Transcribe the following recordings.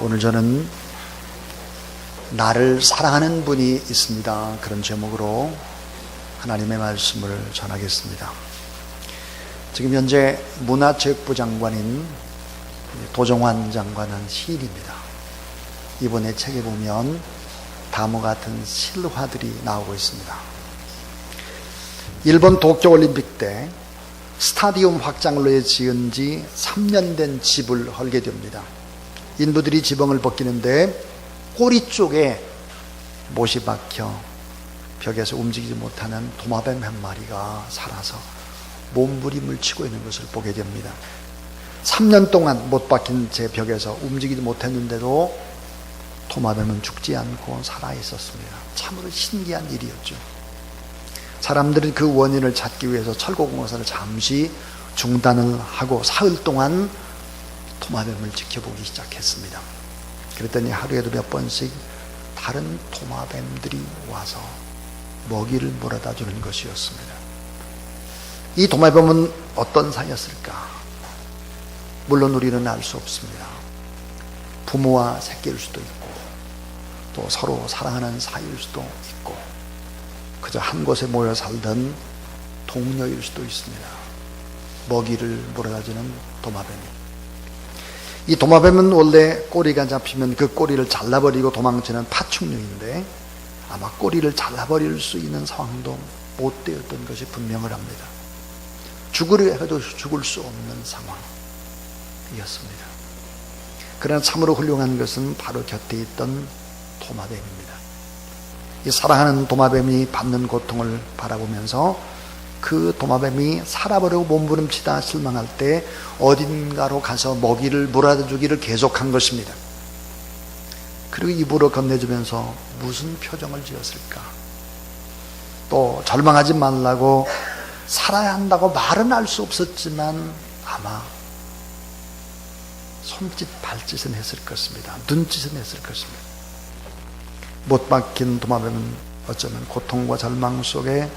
오늘 저는 나를 사랑하는 분이 있습니다. 그런 제목으로 하나님의 말씀을 전하겠습니다. 지금 현재 문화체육부 장관인 도정환 장관은 시인입니다. 이번에 책에 보면 다음과 같은 실화들이 나오고 있습니다. 일본 도쿄올림픽 때 스타디움 확장을 위해 지은 지 3년 된 집을 헐게 됩니다. 인부들이 지붕을 벗기는데 꼬리 쪽에 못이 박혀 벽에서 움직이지 못하는 도마뱀 한 마리가 살아서 몸부림을 치고 있는 것을 보게 됩니다. 3년 동안 못 박힌 제 벽에서 움직이지 못했는데도 도마뱀은 죽지 않고 살아 있었습니다. 참으로 신기한 일이었죠. 사람들은 그 원인을 찾기 위해서 철거공사를 잠시 중단을 하고 사흘 동안 도마뱀을 지켜보기 시작했습니다. 그랬더니 하루에도 몇 번씩 다른 도마뱀들이 와서 먹이를 물어다 주는 것이었습니다. 이 도마뱀은 어떤 사이였을까? 물론 우리는 알 수 없습니다. 부모와 새끼일 수도 있고 또 서로 사랑하는 사이일 수도 있고 그저 한 곳에 모여 살던 동료일 수도 있습니다. 먹이를 물어다 주는 도마뱀이. 이 도마뱀은 원래 꼬리가 잡히면 그 꼬리를 잘라버리고 도망치는 파충류인데 아마 꼬리를 잘라버릴 수 있는 상황도 못 되었던 것이 분명을 합니다. 죽으려 해도 죽을 수 없는 상황이었습니다. 그러나 참으로 훌륭한 것은 바로 곁에 있던 도마뱀입니다. 이 사랑하는 도마뱀이 받는 고통을 바라보면서 그 도마뱀이 살아버리고 몸부림치다 실망할 때 어딘가로 가서 먹이를 물어다 주기를 계속한 것입니다. 그리고 입으로 건네주면서 무슨 표정을 지었을까? 또 절망하지 말라고 살아야 한다고 말은 할 수 없었지만 아마 손짓 발짓은 했을 것입니다. 눈짓은 했을 것입니다. 못 박힌 도마뱀은 어쩌면 고통과 절망 속에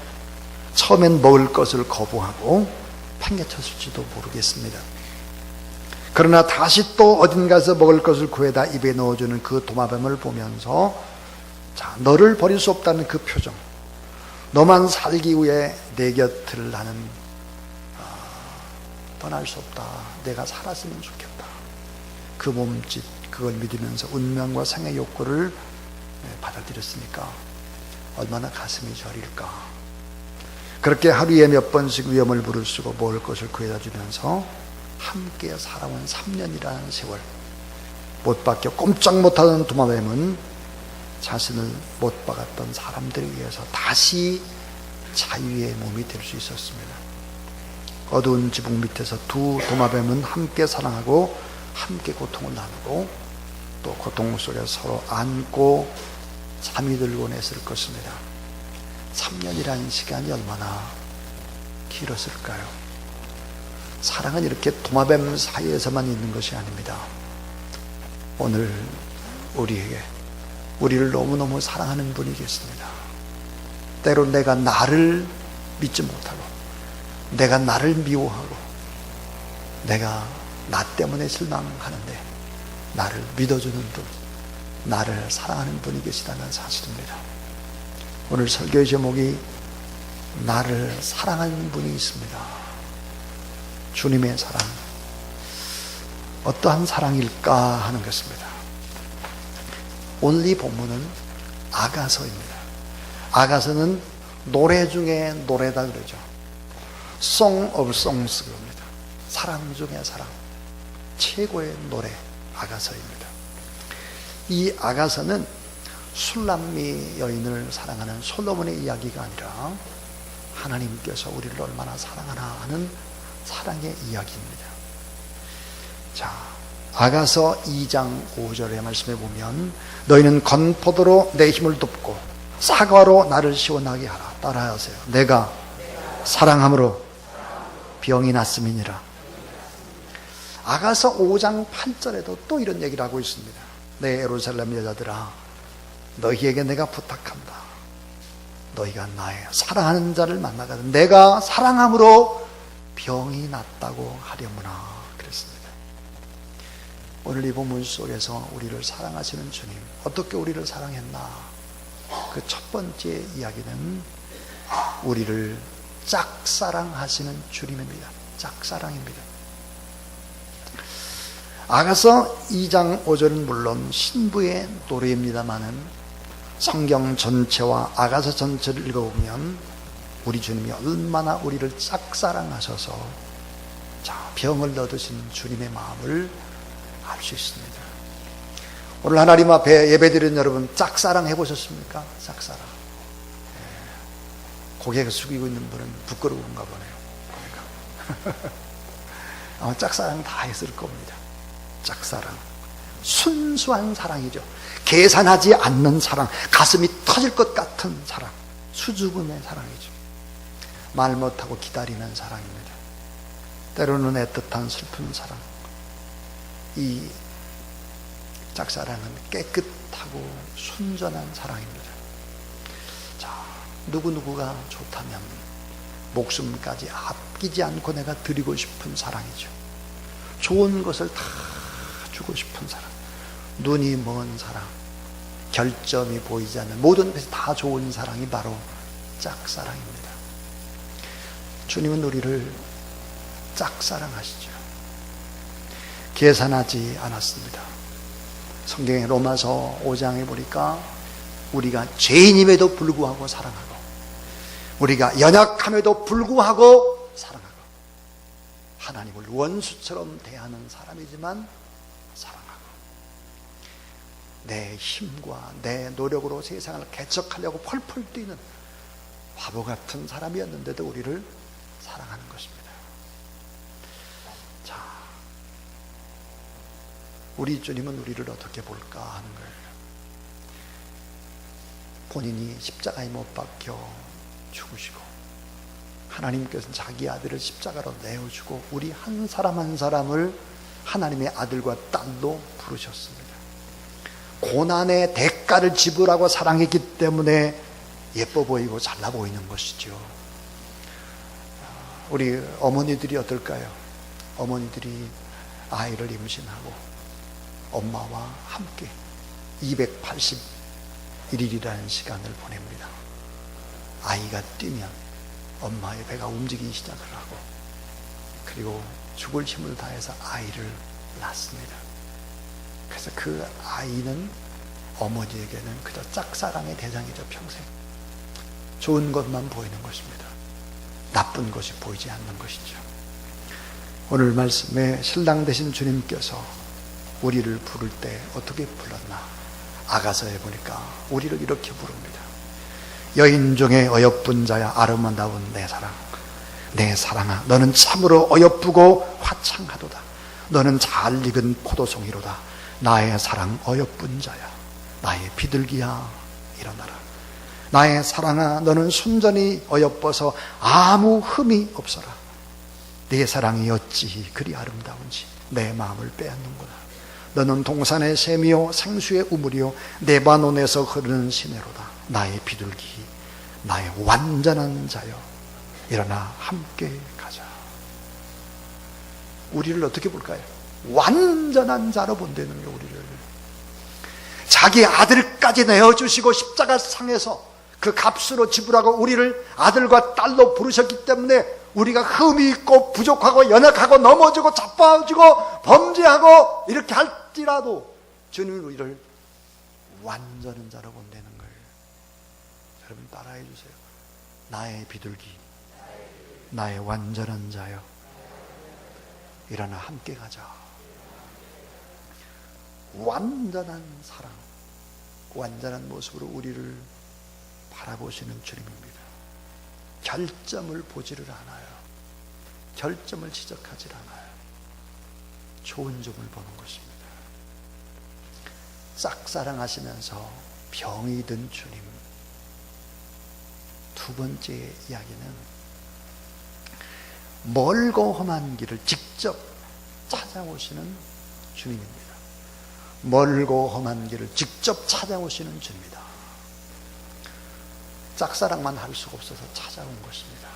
처음엔 먹을 것을 거부하고 팽개쳤을지도 모르겠습니다. 그러나 다시 또 어딘가에서 먹을 것을 구해다 입에 넣어주는 그 도마뱀을 보면서 자, 너를 버릴 수 없다는 그 표정, 너만 살기 위해 내 곁을 나는 떠날 수 없다. 내가 살았으면 좋겠다. 그 몸짓, 그걸 믿으면서 운명과 생의 욕구를 받아들였으니까 얼마나 가슴이 저릴까. 그렇게 하루에 몇 번씩 위험을 무릅쓰고 먹을 것을 구해다 주면서 함께 살아온 3년이라는 세월, 못 박혀 꼼짝 못하던 도마뱀은 자신을 못 박았던 사람들에 의해서 다시 자유의 몸이 될 수 있었습니다. 어두운 지붕 밑에서 두 도마뱀은 함께 사랑하고 함께 고통을 나누고 또 고통 속에 서로 안고 잠이 들곤 했을 것입니다. 3년이라는 시간이 얼마나 길었을까요? 사랑은 이렇게 도마뱀 사이에서만 있는 것이 아닙니다. 오늘 우리를 너무너무 사랑하는 분이 계십니다. 때로 내가 나를 믿지 못하고 내가 나를 미워하고 내가 나 때문에 실망하는데 나를 믿어주는 분, 나를 사랑하는 분이 계시다는 사실입니다. 오늘 설교의 제목이 나를 사랑하는 분이 있습니다. 주님의 사랑, 어떠한 사랑일까 하는 것입니다. 오늘 이 본문은 아가서입니다. 아가서는 노래 중에 노래다 그러죠. Song of Songs 그럽니다. 사랑 중에 사랑, 최고의 노래 아가서입니다. 이 아가서는 술람미 여인을 사랑하는 솔로몬의 이야기가 아니라 하나님께서 우리를 얼마나 사랑하나 하는 사랑의 이야기입니다. 자, 아가서 2장 5절의 말씀에 보면 너희는 건포도로 내 힘을 돕고 사과로 나를 시원하게 하라. 따라하세요. 내가 사랑함으로 병이 났음이니라. 아가서 5장 8절에도 또 이런 얘기를 하고 있습니다. 내 예루살렘 여자들아, 너희에게 내가 부탁한다. 너희가 나의 사랑하는 자를 만나거든 내가 사랑함으로 병이 났다고 하려무나 그랬습니다. 오늘 이 본문 속에서 우리를 사랑하시는 주님, 어떻게 우리를 사랑했나? 그 첫 번째 이야기는 우리를 짝사랑하시는 주님입니다. 짝사랑입니다. 아가서 2장 5절은 물론 신부의 노래입니다마는 성경 전체와 아가서 전체를 읽어보면 우리 주님이 얼마나 우리를 짝사랑하셔서 병을 얻으신 주님의 마음을 알 수 있습니다. 오늘 하나님 앞에 예배드리는 여러분, 짝사랑 해보셨습니까? 짝사랑. 고개를 숙이고 있는 분은 부끄러운가 보네요. 그러니까. 아마 짝사랑 다 했을 겁니다. 짝사랑. 순수한 사랑이죠. 계산하지 않는 사랑, 가슴이 터질 것 같은 사랑, 수줍음의 사랑이죠. 말 못하고 기다리는 사랑입니다. 때로는 애틋한 슬픈 사랑. 이 짝사랑은 깨끗하고 순전한 사랑입니다. 자, 누구누구가 좋다면 목숨까지 아끼지 않고 내가 드리고 싶은 사랑이죠. 좋은 것을 다 주고 싶은 사랑, 눈이 먼 사랑, 결점이 보이지 않는 모든 것이 다 좋은 사랑이 바로 짝사랑입니다. 주님은 우리를 짝사랑하시죠. 계산하지 않았습니다. 성경의 로마서 5장에 보니까 우리가 죄인임에도 불구하고 사랑하고, 우리가 연약함에도 불구하고 사랑하고, 하나님을 원수처럼 대하는 사람이지만 사랑하고, 내 힘과 내 노력으로 세상을 개척하려고 펄펄 뛰는 바보 같은 사람이었는데도 우리를 사랑하는 것입니다. 자, 우리 주님은 우리를 어떻게 볼까 하는 거예요. 본인이 십자가에 못 박혀 죽으시고, 하나님께서는 자기 아들을 십자가로 내어주고 우리 한 사람 한 사람을 하나님의 아들과 딸로 부르셨습니다. 고난의 대가를 지불하고 사랑했기 때문에 예뻐 보이고 잘나 보이는 것이죠. 우리 어머니들이 어떨까요? 어머니들이 아이를 임신하고 엄마와 함께 281일이라는 시간을 보냅니다. 아이가 뛰면 엄마의 배가 움직이기 시작을 하고, 그리고 죽을 힘을 다해서 아이를 낳습니다. 그래서 그 아이는 어머니에게는 그저 짝사랑의 대상이죠. 평생 좋은 것만 보이는 것입니다. 나쁜 것이 보이지 않는 것이죠. 오늘 말씀에 신랑 되신 주님께서 우리를 부를 때 어떻게 불렀나? 아가서에 보니까 우리를 이렇게 부릅니다. 여인 중에 어여쁜 자야, 아름다운 내 사랑, 내 사랑아, 너는 참으로 어여쁘고 화창하도다. 너는 잘 익은 포도송이로다. 나의 사랑 어여쁜 자야, 나의 비둘기야, 일어나라. 나의 사랑아, 너는 순전히 어여뻐서 아무 흠이 없어라. 네 사랑이 어찌 그리 아름다운지 내 마음을 빼앗는구나. 너는 동산의 샘이요 생수의 우물이요 레바논에서 흐르는 시내로다. 나의 비둘기, 나의 완전한 자여, 일어나 함께 가자. 우리를 어떻게 볼까요? 완전한 자로 본다는 거예요. 우리를 자기 아들까지 내어주시고 십자가 상에서 그 값으로 지불하고 우리를 아들과 딸로 부르셨기 때문에 우리가 흠이 있고 부족하고 연약하고 넘어지고 자빠지고 범죄하고 이렇게 할지라도 주님은 우리를 완전한 자로 본다는 거예요. 여러분 따라해 주세요. 나의 비둘기, 나의 완전한 자여, 일어나 함께 가자. 완전한 사랑, 완전한 모습으로 우리를 바라보시는 주님입니다. 결점을 보지를 않아요. 결점을 지적하지 않아요. 좋은 점을 보는 것입니다. 짝사랑하시면서 병이 든 주님. 두 번째 이야기는 멀고 험한 길을 직접 찾아오시는 주님입니다. 멀고 험한 길을 직접 찾아오시는 주입니다. 짝사랑만 할 수가 없어서 찾아온 것입니다.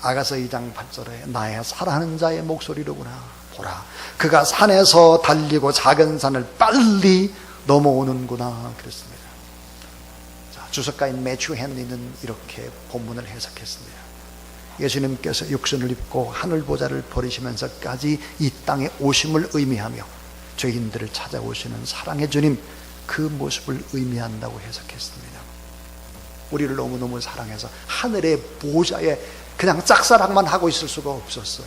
아가서 2장 8절에 나의 사랑하는 자의 목소리로구나. 보라, 그가 산에서 달리고 작은 산을 빨리 넘어오는구나 그랬습니다. 자, 주석가인 매튜 헨리는 이렇게 본문을 해석했습니다. 예수님께서 육신을 입고 하늘보좌를 버리시면서까지 이 땅에 오심을 의미하며 죄인들을 찾아오시는 사랑의 주님, 그 모습을 의미한다고 해석했습니다. 우리를 너무너무 사랑해서 하늘의 보좌에 그냥 짝사랑만 하고 있을 수가 없었어요.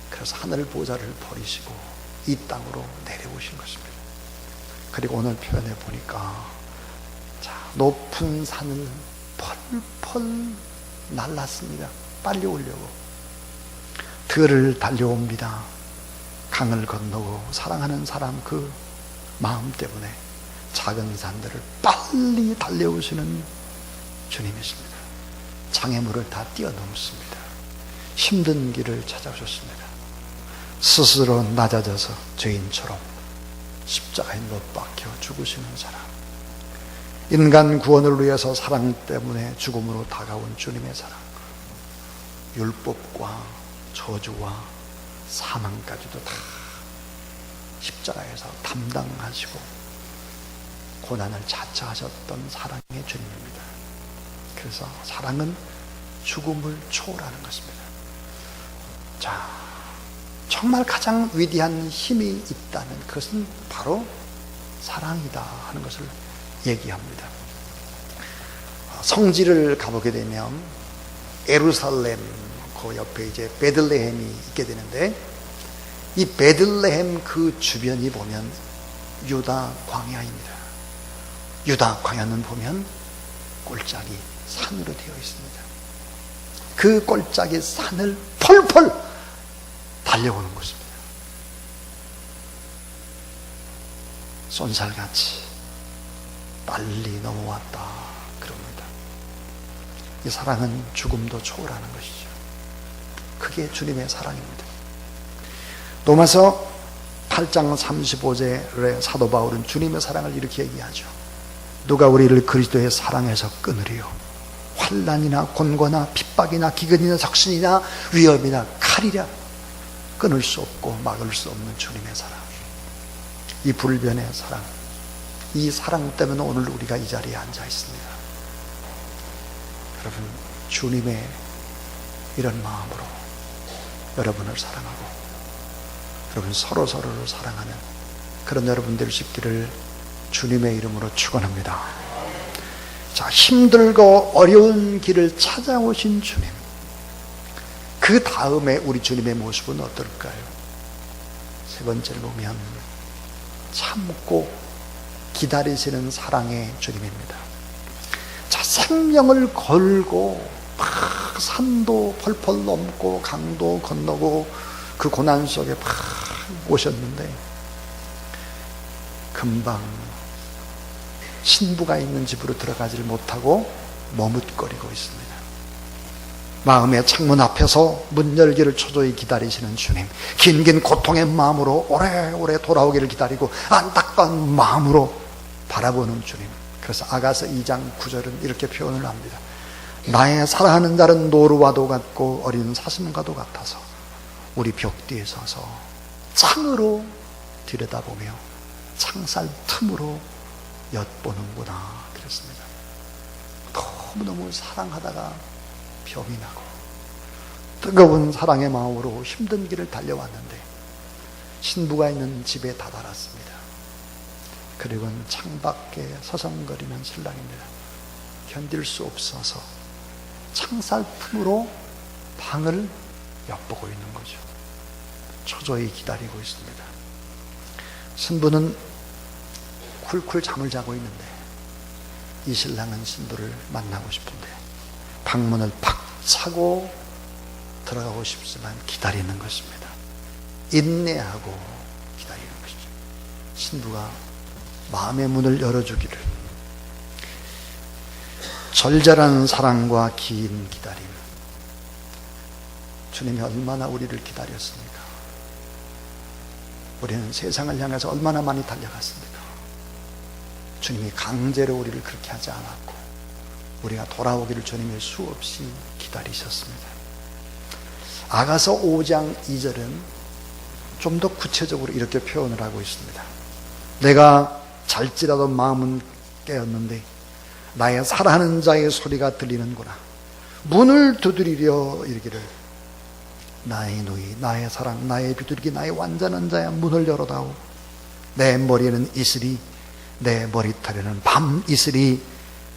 그래서 하늘 보좌를 버리시고 이 땅으로 내려오신 것입니다. 그리고 오늘 표현해 보니까, 자, 높은 산을 펄펄 날랐습니다. 빨리 오려고 들을 달려옵니다. 강을 건너고 사랑하는 사람 그 마음 때문에 작은 산들을 빨리 달려오시는 주님이십니다. 장애물을 다 뛰어넘습니다. 힘든 길을 찾아오셨습니다. 스스로 낮아져서 죄인처럼 십자가에 못 박혀 죽으시는 사람, 인간 구원을 위해서 사랑 때문에 죽음으로 다가온 주님의 사랑, 율법과 저주와 사망까지도 다 십자가에서 담당하시고 고난을 자처하셨던 사랑의 주님입니다. 그래서 사랑은 죽음을 초월하는 것입니다. 자, 정말 가장 위대한 힘이 있다면 그것은 바로 사랑이다 하는 것을 얘기합니다. 성지를 가보게 되면 예루살렘 그 옆에 이제 베들레헴이 있게 되는데, 이 베들레헴 그 주변이 보면 유다 광야입니다. 유다 광야는 보면 골짜기 산으로 되어 있습니다. 그 골짜기 산을 펄펄 달려오는 것입니다. 쏜살같이 빨리 넘어왔다 그럽니다. 이 사랑은 죽음도 초월하는 것이죠. 그게 주님의 사랑입니다. 로마서 8장 35절에 사도 바울은 주님의 사랑을 이렇게 얘기하죠. 누가 우리를 그리스도의 사랑에서 끊으리요? 환난이나 곤고나 핍박이나 기근이나 적신이나 위험이나 칼이랴. 끊을 수 없고 막을 수 없는 주님의 사랑, 이 불변의 사랑, 이 사랑 때문에 오늘 우리가 이 자리에 앉아 있습니다. 여러분, 주님의 이런 마음으로 여러분을 사랑하고 여러분 서로를 사랑하는 그런 여러분 될 수 있기를 주님의 이름으로 축원합니다. 자, 힘들고 어려운 길을 찾아오신 주님, 그 다음에 우리 주님의 모습은 어떨까요? 세 번째로 보면 참고 기다리시는 사랑의 주님입니다. 자, 생명을 걸고 막 산도 펄펄 넘고 강도 건너고 그 고난 속에 막 오셨는데 금방 신부가 있는 집으로 들어가지를 못하고 머뭇거리고 있습니다. 마음의 창문 앞에서 문 열기를 초조히 기다리시는 주님, 긴 고통의 마음으로 오래오래 돌아오기를 기다리고 안타까운 마음으로 바라보는 주님. 그래서 아가서 2장 9절은 이렇게 표현을 합니다. 나의 사랑하는 자는 노루와도 같고 어린 사슴과도 같아서 우리 벽 뒤에 서서 창으로 들여다보며 창살 틈으로 엿보는구나 그랬습니다. 너무너무 사랑하다가 병이 나고 뜨거운 사랑의 마음으로 힘든 길을 달려왔는데 신부가 있는 집에 다다랐습니다. 그리고는 창밖에 서성거리는 신랑입니다. 견딜 수 없어서 창살 틈으로 방을 엿보고 있는 거죠. 초조히 기다리고 있습니다. 신부는 쿨쿨 잠을 자고 있는데 이 신랑은 신부를 만나고 싶은데 방문을 팍 차고 들어가고 싶지만 기다리는 것입니다. 인내하고 기다리는 것이죠. 신부가 마음의 문을 열어주기를. 절절한 사랑과 긴 기다림. 주님이 얼마나 우리를 기다렸습니까? 우리는 세상을 향해서 얼마나 많이 달려갔습니까? 주님이 강제로 우리를 그렇게 하지 않았고 우리가 돌아오기를 주님이 수없이 기다리셨습니다. 아가서 5장 2절은 좀 더 구체적으로 이렇게 표현을 하고 있습니다. 내가 잘지라도 마음은 깨었는데 나의 사랑하는 자의 소리가 들리는구나. 문을 두드리려 이르기를 나의 누이, 나의 사랑, 나의 비둘기, 나의 완전한 자야, 문을 열어다오. 내 머리에는 이슬이, 내 머리털에는 밤 이슬이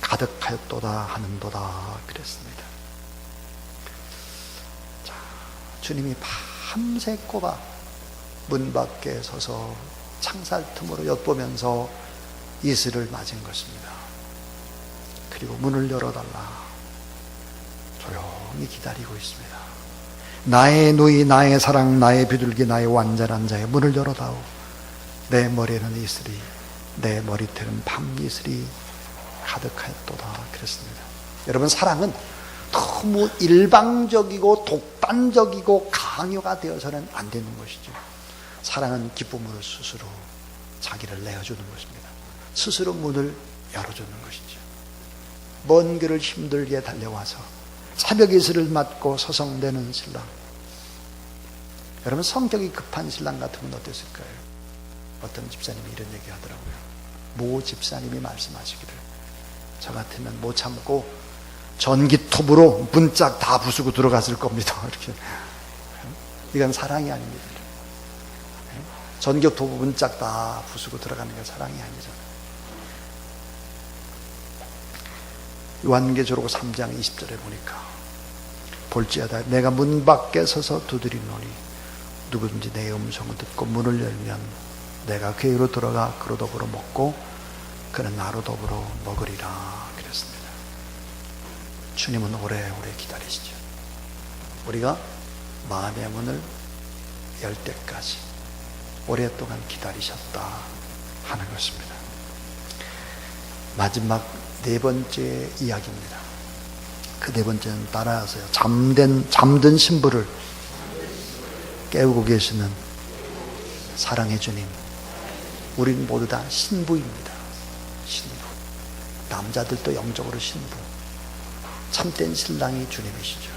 가득하였도다 하는도다 그랬습니다. 자, 주님이 밤새 꼬박 문 밖에 서서 창살 틈으로 엿보면서 이슬을 맞은 것입니다. 그리고 문을 열어달라 조용히 기다리고 있습니다. 나의 누이, 나의 사랑, 나의 비둘기, 나의 완전한 자의 문을 열어다오. 내 머리에는 이슬이, 내 머리털은 밤 이슬이 가득하였도다 그랬습니다. 여러분, 사랑은 너무 일방적이고 독단적이고 강요가 되어서는 안 되는 것이죠. 사랑은 기쁨으로 스스로 자기를 내어주는 것입니다. 스스로 문을 열어주는 것이죠. 먼 길을 힘들게 달려와서 새벽 이슬을 맞고 서성대는 신랑. 여러분, 성격이 급한 신랑 같으면 어땠을까요? 어떤 집사님이 이런 얘기 하더라고요. 모 집사님이 말씀하시기를 저 같으면 못 참고 전기톱으로 문짝 다 부수고 들어갔을 겁니다. 이렇게. 이건 사랑이 아닙니다. 전기톱 문짝 다 부수고 들어가는 게 사랑이 아니잖아요. 요한계시록 3장 20절에 보니까 볼지어다 내가 문 밖에 서서 두드리노니 누구든지 내 음성을 듣고 문을 열면 내가 그에게로 들어가 그로 더불어 먹고 그는 나로 더불어 먹으리라 그랬습니다. 주님은 오래오래 기다리시죠. 우리가 마음의 문을 열 때까지 오랫동안 기다리셨다 하는 것입니다. 마지막 네 번째 이야기입니다. 그 네 번째는 따라하세요. 잠든 신부를 깨우고 계시는 사랑의 주님. 우린 모두 다 신부입니다. 신부. 남자들도 영적으로 신부. 참된 신랑이 주님이시죠.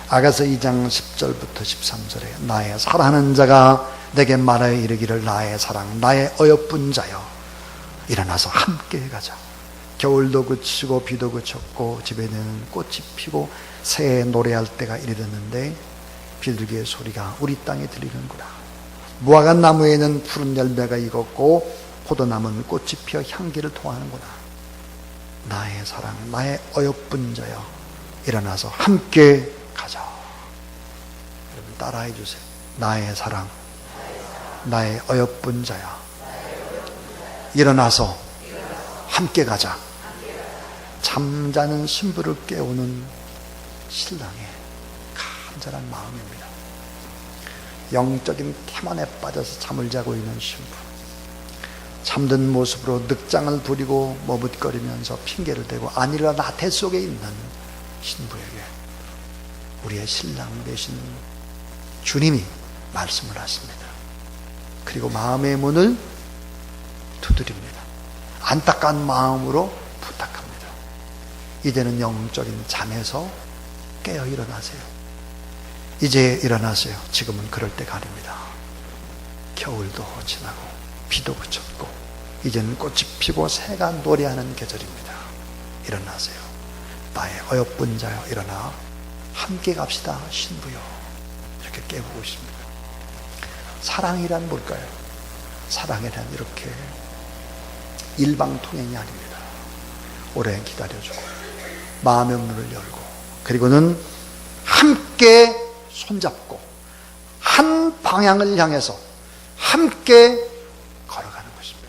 아가서 2장 10절부터 13절에 나의 사랑하는 자가 내게 말하여 이르기를 나의 사랑, 나의 어여쁜 자여 일어나서 함께 가자. 겨울도 그치고 비도 그쳤고 집에는 꽃이 피고 새해 노래할 때가 이르렀는데 비둘기의 소리가 우리 땅에 들리는구나. 무화과 나무에는 푸른 열매가 익었고 포도나무는 꽃이 피어 향기를 토하는구나. 나의 사랑, 나의 어여쁜 자여 일어나서 함께 가자. 여러분 따라해 주세요. 나의 사랑, 나의 어여쁜 자여 일어나서 함께 가자. 잠자는 신부를 깨우는 신랑의 간절한 마음입니다. 영적인 태만에 빠져서 잠을 자고 있는 신부, 잠든 모습으로 늑장을 부리고 머뭇거리면서 핑계를 대고 안 일어나 나태 속에 있는 신부에게 우리의 신랑 되신 주님이 말씀을 하십니다. 그리고 마음의 문을 두드립니다. 안타까운 마음으로 부탁합니다. 이제는 영적인 잠에서 깨어 일어나세요. 이제 일어나세요. 지금은 그럴 때가 아닙니다. 겨울도 지나고 비도 그쳤고 이제는 꽃이 피고 새가 노래하는 계절입니다. 일어나세요. 나의 어여쁜 자여 일어나 함께 갑시다. 신부여. 이렇게 깨우고 있습니다. 사랑이란 뭘까요? 사랑이란 이렇게 일방통행이 아닙니다. 오래 기다려주고 마음의 문을 열고 그리고는 함께 손잡고 한 방향을 향해서 함께 걸어가는 것입니다.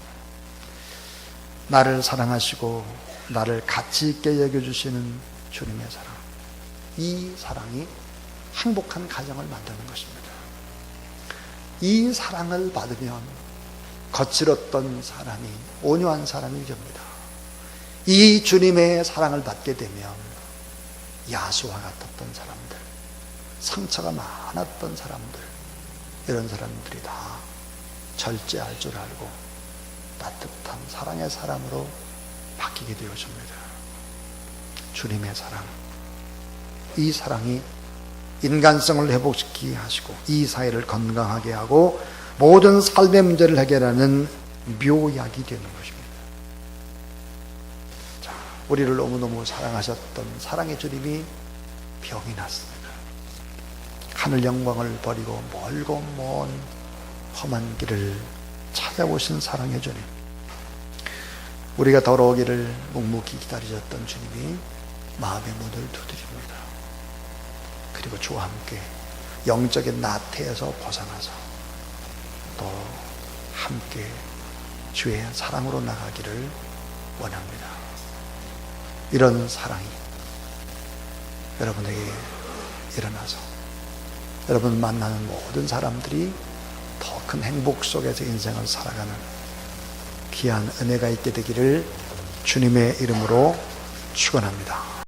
나를 사랑하시고 나를 가치 있게 여겨주시는 주님의 사랑, 이 사랑이 행복한 가정을 만드는 것입니다. 이 사랑을 받으면 거칠었던 사람이 온유한 사람이 됩니다. 이 주님의 사랑을 받게 되면 야수와 같았던 사람들, 상처가 많았던 사람들, 이런 사람들이 다 절제할 줄 알고 따뜻한 사랑의 사람으로 바뀌게 되어집니다. 주님의 사랑, 이 사랑이 인간성을 회복시키게 하시고 이 사회를 건강하게 하고 모든 삶의 문제를 해결하는 묘약이 되는 것입니다. 자, 우리를 너무너무 사랑하셨던 사랑의 주님이 병이 났습니다. 하늘 영광을 버리고 멀고 먼 험한 길을 찾아오신 사랑의 주님, 우리가 돌아오기를 묵묵히 기다리셨던 주님이 마음의 문을 두드립니다. 그리고 주와 함께 영적인 나태에서 벗어나서 또 함께 주의 사랑으로 나가기를 원합니다. 이런 사랑이 여러분에게 일어나서 여러분 만나는 모든 사람들이 더 큰 행복 속에서 인생을 살아가는 귀한 은혜가 있게 되기를 주님의 이름으로 축원합니다.